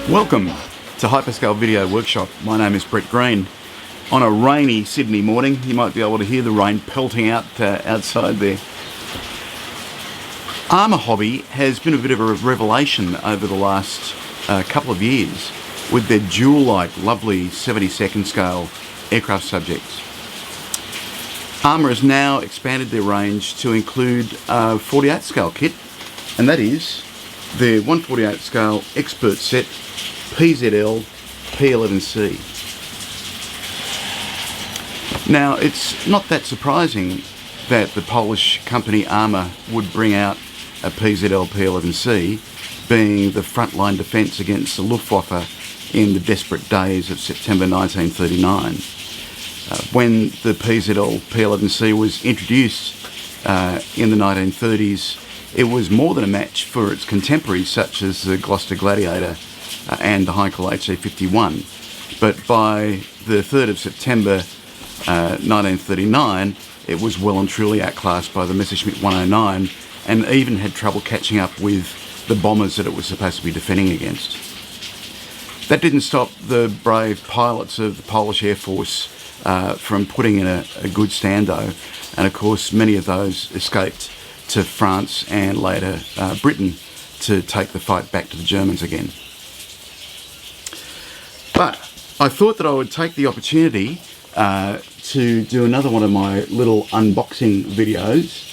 Welcome to HyperScale Video Workshop. My name is Brett Green. On a rainy Sydney morning, you might be able to hear the rain pelting out outside there. Arma Hobby has been a bit of a revelation over the last couple of years with their jewel-like, lovely 72nd scale aircraft subjects. Arma has now expanded their range to include a 48 scale kit, and that is their 148 scale expert set PZL P.11c. Now, it's not that surprising that the Polish company Arma would bring out a PZL P.11c, being the frontline defence against the Luftwaffe in the desperate days of September 1939. When the PZL P.11c was introduced in the 1930s, it was more than a match for its contemporaries such as the Gloucester Gladiator and the Heinkel HC-51. But by the 3rd of September 1939, it was well and truly outclassed by the Messerschmitt 109 and even had trouble catching up with the bombers that it was supposed to be defending against. That didn't stop the brave pilots of the Polish Air Force from putting in a good stand though, and of course many of those escaped to France and later Britain to take the fight back to the Germans again. But I thought that I would take the opportunity to do another one of my little unboxing videos.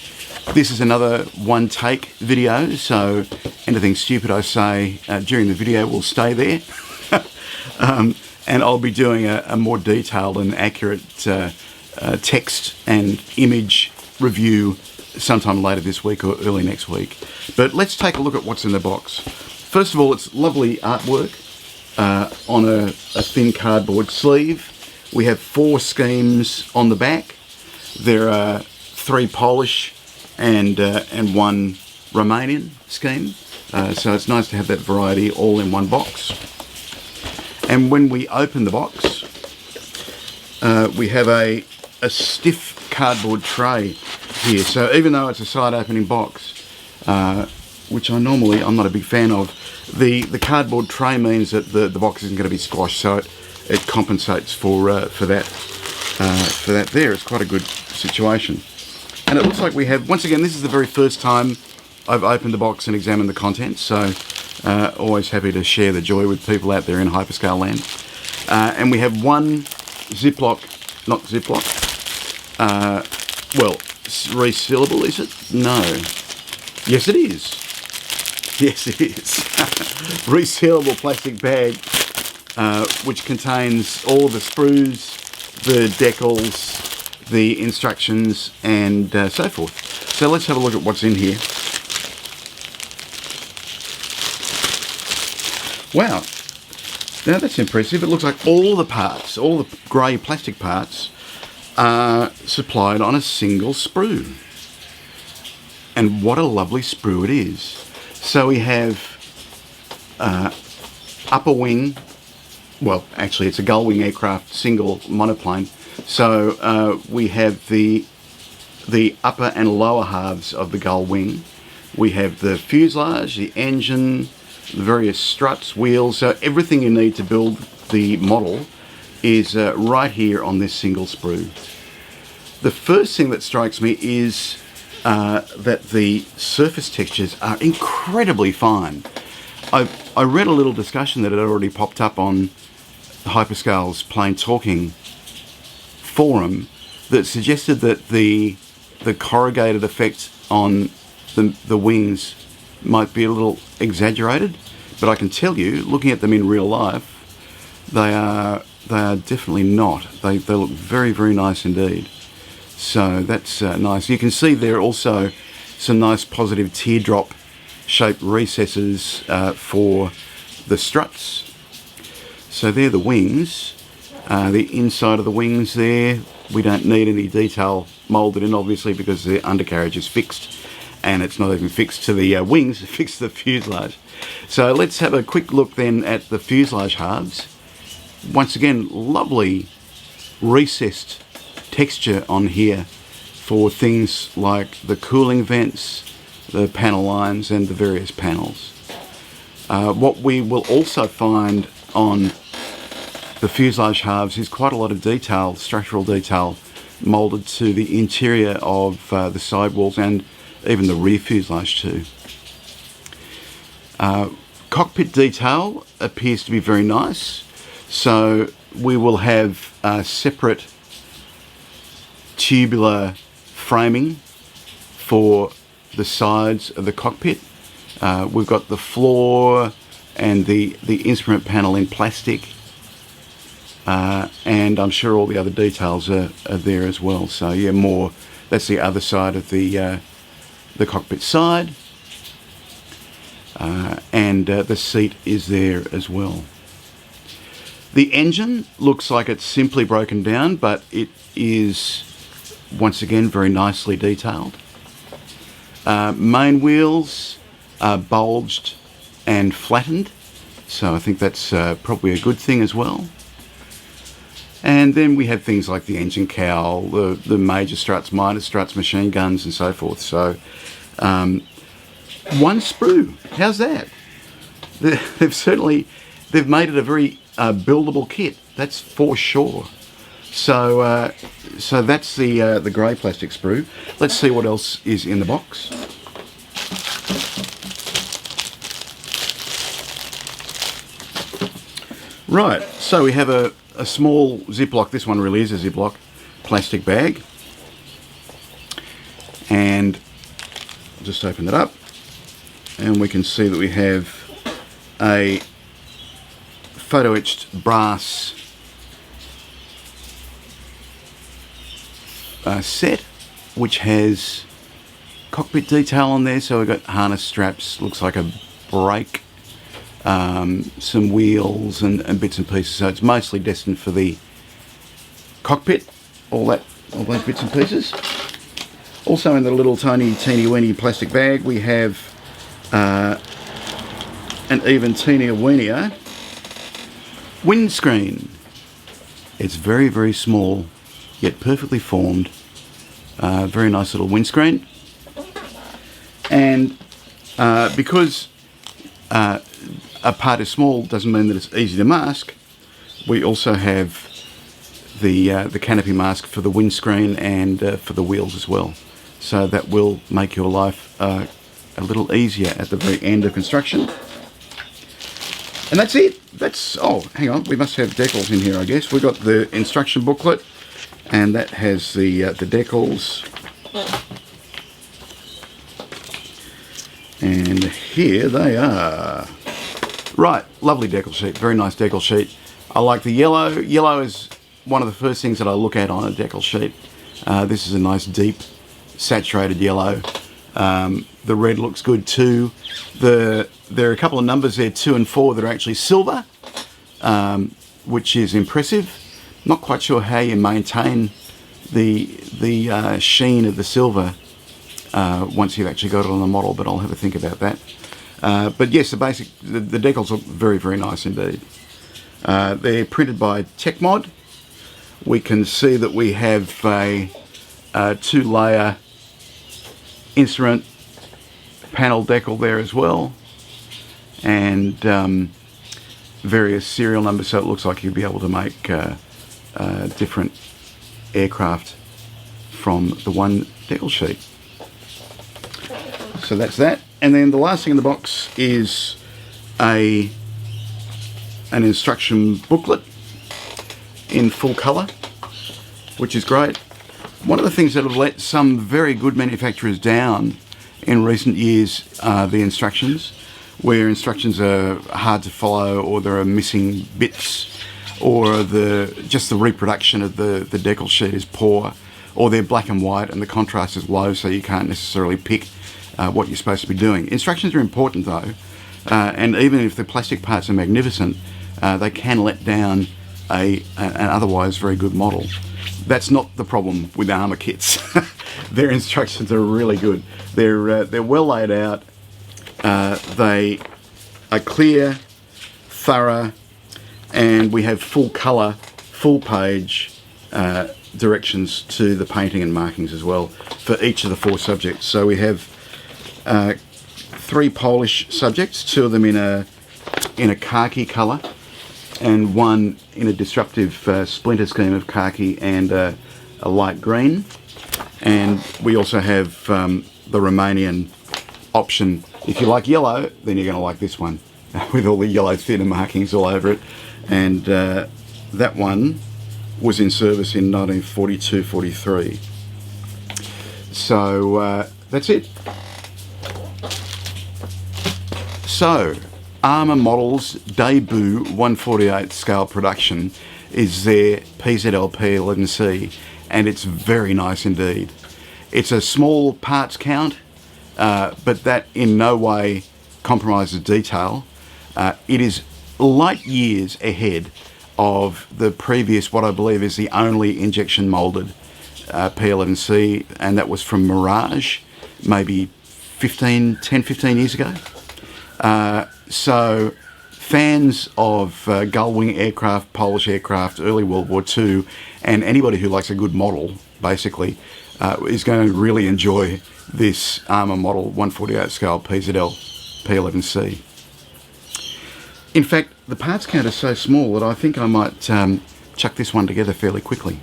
This is another one take video, so anything stupid I say during the video will stay there. And I'll be doing a more detailed and accurate text and image review sometime later this week or early next week. But let's take a look at what's in the box. First of all, it's lovely artwork on a thin cardboard sleeve. We have 4 schemes on the back. There are 3 Polish and 1 Romanian scheme. So it's nice to have that variety all in one box. And when we open the box, we have a stiff cardboard tray here. So even though it's a side opening box, which I'm not a big fan of, the cardboard tray means that the box isn't going to be squashed, so it compensates for that there. It's quite a good situation. And it looks like we have, once again, this is the very first time I've opened the box and examined the contents, so always happy to share the joy with people out there in hyperscale land. And we have one resealable, is it? No. Yes, it is. Yes, it is. Resealable plastic bag, which contains all the sprues, the decals, the instructions, and so forth. So let's have a look at what's in here. Wow. Now that's impressive. It looks like all the parts, all the grey plastic parts, are supplied on a single sprue. And what a lovely sprue it is. So we have upper wing, well actually it's a gull wing aircraft, single monoplane. So we have the upper and lower halves of the gull wing. We have the fuselage, the engine, the various struts, wheels, so everything you need to build the model is right here on this single sprue. The first thing that strikes me is that the surface textures are incredibly fine. I read a little discussion that had already popped up on HyperScale's Plain Talking forum that suggested that the corrugated effect on the wings might be a little exaggerated, but I can tell you, looking at them in real life, they are definitely not. They look very, very nice indeed. So that's nice. You can see there are also some nice positive teardrop shaped recesses for the struts. So they're the wings. The inside of the wings there, we don't need any detail moulded in obviously because the undercarriage is fixed, and it's not even fixed to the wings, it's fixed to the fuselage. So let's have a quick look then at the fuselage halves. Once again, lovely recessed texture on here for things like the cooling vents, the panel lines and the various panels. What we will also find on the fuselage halves is quite a lot of detail, structural detail, moulded to the interior of the sidewalls and even the rear fuselage too. Cockpit detail appears to be very nice. So we will have separate tubular framing for the sides of the cockpit. We've got the floor and the instrument panel in plastic, and I'm sure all the other details are there as well. So yeah, more, that's the other side of the cockpit side, and the seat is there as well. The engine looks like it's simply broken down, but it is once again very nicely detailed. Main wheels are bulged and flattened, so I think that's probably a good thing as well. And then we have things like the engine cowl, the major struts, minor struts, machine guns and so forth. So one sprue, how's that? They've made it a very buildable kit, that's for sure. So so that's the grey plastic sprue. Let's see what else is in the box. Right, so we have a small Ziploc, this one really is a Ziploc, plastic bag. And I'll just open it up and we can see that we have a photo etched brass set, which has cockpit detail on there. So we've got harness straps, looks like a brake, some wheels and bits and pieces. So it's mostly destined for the cockpit, all those bits and pieces. Also in the little tiny teeny weeny plastic bag we have an even teenier weenier windscreen. It's very, very small, yet perfectly formed. Very nice little windscreen. And because a part is small doesn't mean that it's easy to mask. We also have the canopy mask for the windscreen and for the wheels as well. So that will make your life a little easier at the very end of construction. And that's it. That's, oh, hang on, we must have decals in here, I guess. We've got the instruction booklet, and that has the decals. And here they are. Right, lovely decal sheet, very nice decal sheet. I like the yellow. Yellow is one of the first things that I look at on a decal sheet. This is a nice deep saturated yellow. The red looks good too. There are a couple of numbers there, 2 and 4, that are actually silver, which is impressive. Not quite sure how you maintain the sheen of the silver once you've actually got it on the model, but I'll have a think about that. But yes, the decals look very, very nice indeed. They're printed by TechMod. We can see that we have a 2-layer instrument panel decal there as well, and various serial numbers, so it looks like you'll be able to make different aircraft from the one decal sheet. So that's that. And then the last thing in the box is an instruction booklet in full colour, which is great. One of the things that have let some very good manufacturers down in recent years are the instructions, where instructions are hard to follow, or there are missing bits, or just the reproduction of the decal sheet is poor, or they're black and white and the contrast is low, so you can't necessarily pick what you're supposed to be doing. Instructions are important though, and even if the plastic parts are magnificent, they can let down an otherwise very good model. That's not the problem with Arma kits. Their instructions are really good. They're well laid out. They are clear, thorough, and we have full colour, full page directions to the painting and markings as well for each of the 4 subjects. So we have 3 Polish subjects, 2 of them in a in a khaki colour, and one in a disruptive splinter scheme of khaki and a light green. And we also have the Romanian option. If you like yellow, then you're going to like this one with all the yellow thinner markings all over it. And that one was in service in 1942-43. So that's it. So Arma Models debut 1/48 scale production is their PZL P.11c, and it's very nice indeed. It's a small parts count, but that in no way compromises detail. It is light years ahead of the previous, what I believe is the only injection moulded P.11c, and that was from Mirage, maybe 10, 15 years ago. So fans of gull wing aircraft, Polish aircraft, early World War II, and anybody who likes a good model, basically, is going to really enjoy this Arma Model 1/48 scale PZL P.11c. In fact, the parts count is so small that I think I might chuck this one together fairly quickly.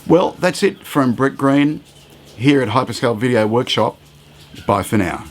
Well, that's it from Brett Green here at HyperScale Video Workshop. Bye for now.